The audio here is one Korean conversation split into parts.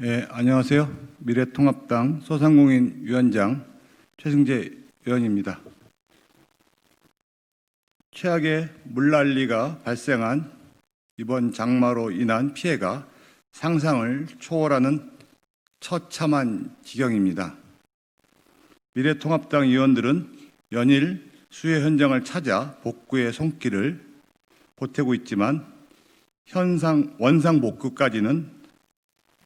안녕하세요. 미래통합당 소상공인 위원장 최승재 의원입니다. 최악의 물난리가 발생한 이번 장마로 인한 피해가 상상을 초월하는 처참한 지경입니다. 미래통합당 의원들은 연일 수해 현장을 찾아 복구의 손길을 보태고 있지만 원상 복구까지는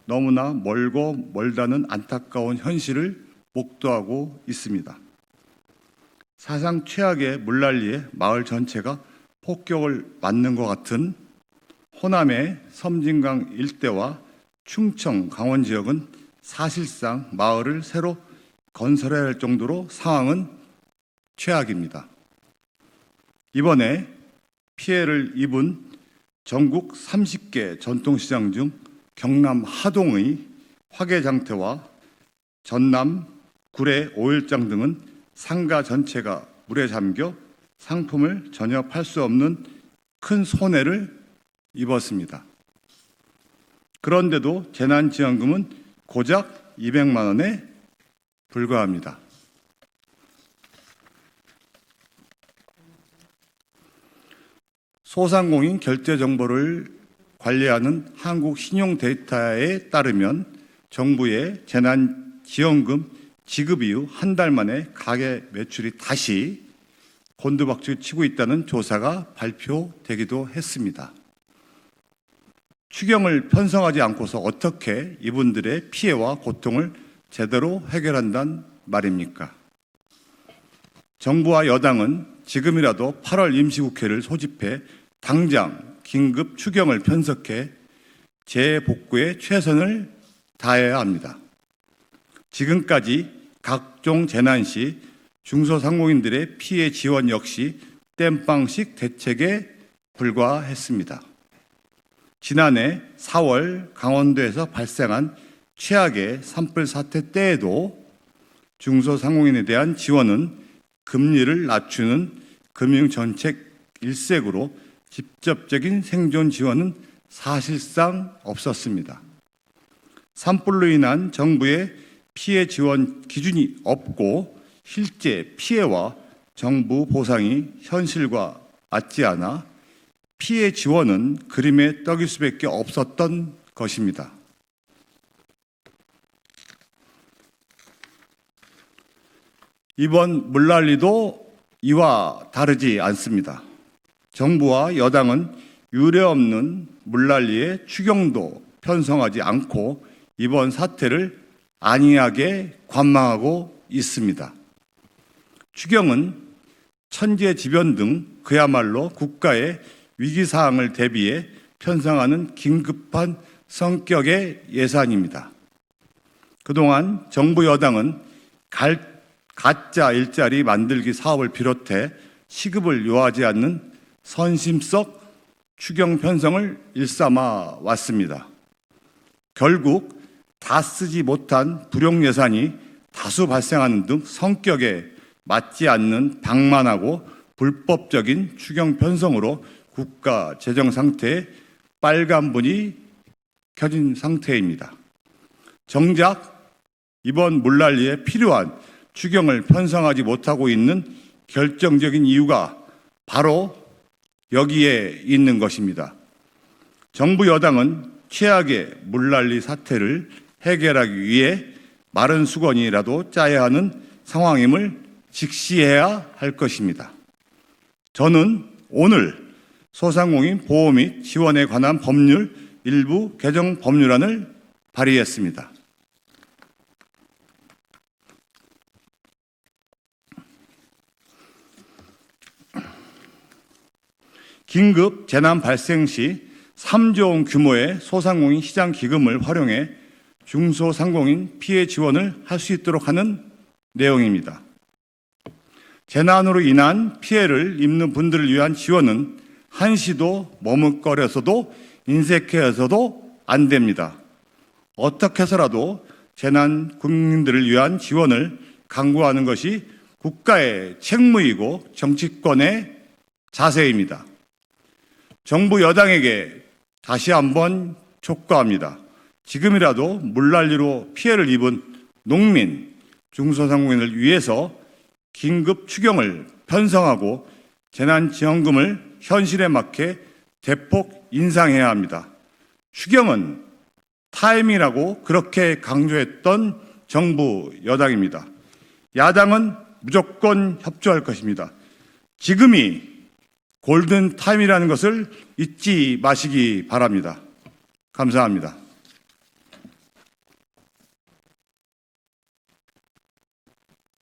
너무나 멀고 멀다는 안타까운 현실을 목도하고 있습니다. 사상 최악의 물난리에 마을 전체가 폭격을 맞는 것 같은 호남의 섬진강 일대와 충청, 강원 지역은 사실상 마을을 새로 건설해야 할 정도로 상황은 최악입니다. 이번에 피해를 입은 전국 30개 전통시장 중 경남 하동의 화개장터와 전남 구례 오일장 등은 상가 전체가 물에 잠겨 상품을 전혀 팔 수 없는 큰 손해를 입었습니다. 그런데도 재난지원금은 고작 200만 원에 불과합니다. 소상공인 결제 정보를 관리하는 한국신용데이터에 따르면 정부의 재난지원금 지급 이후 한 달 만에 가계 매출이 다시 곤두박질 치고 있다는 조사가 발표되기도 했습니다. 추경을 편성하지 않고서 어떻게 이분들의 피해와 고통을 제대로 해결한단 말입니까? 정부와 여당은 지금이라도 8월 임시국회를 소집해 당장 긴급 추경을 편성해 재복구에 최선을 다해야 합니다. 지금까지 각종 재난 시 중소상공인들의 피해 지원 역시 땜빵식 대책에 불과했습니다. 지난해 4월 강원도에서 발생한 최악의 산불 사태 때에도 중소상공인에 대한 지원은 금리를 낮추는 금융정책 일색으로 직접적인 생존 지원은 사실상 없었습니다. 산불로 인한 정부의 피해 지원 기준이 없고 실제 피해와 정부 보상이 현실과 맞지 않아 피해 지원은 그림의 떡일 수밖에 없었던 것입니다. 이번 물난리도 이와 다르지 않습니다. 정부와 여당은 유례없는 물난리에 추경도 편성하지 않고 이번 사태를 안이하게 관망하고 있습니다. 추경은 천재지변 등 그야말로 국가의 위기사항을 대비해 편성하는 긴급한 성격의 예산입니다. 그동안 정부 여당은 가짜 일자리 만들기 사업을 비롯해 시급을 요하지 않는 선심성 추경 편성을 일삼아 왔습니다. 결국 다 쓰지 못한 불용 예산이 다수 발생하는 등 성격에 맞지 않는 방만하고 불법적인 추경 편성으로 국가 재정 상태에 빨간불이 켜진 상태입니다. 정작 이번 물난리에 필요한 추경을 편성하지 못하고 있는 결정적인 이유가 바로 여기에 있는 것입니다. 정부 여당은 최악의 물난리 사태를 해결하기 위해 마른 수건이라도 짜야 하는 상황임을 직시해야 할 것입니다. 저는 오늘 소상공인 보호 및 지원에 관한 법률 일부 개정 법률안을 발의했습니다. 긴급 재난 발생 시 3조 원 규모의 소상공인 시장 기금을 활용해 중소상공인 피해 지원을 할 수 있도록 하는 내용입니다. 재난으로 인한 피해를 입는 분들을 위한 지원은 한시도 머뭇거려서도 인색해서도 안 됩니다. 어떻게 해서라도 재난 국민들을 위한 지원을 강구하는 것이 국가의 책무이고 정치권의 자세입니다. 정부 여당에게 다시 한번 촉구합니다. 지금이라도 물난리로 피해를 입은 농민, 중소상공인을 위해서 긴급 추경을 편성하고 재난지원금을 현실에 맞게 대폭 인상해야 합니다. 추경은 타임이라고 그렇게 강조했던 정부 여당입니다. 야당은 무조건 협조할 것입니다. 지금이 골든 타임이라는 것을 잊지 마시기 바랍니다. 감사합니다.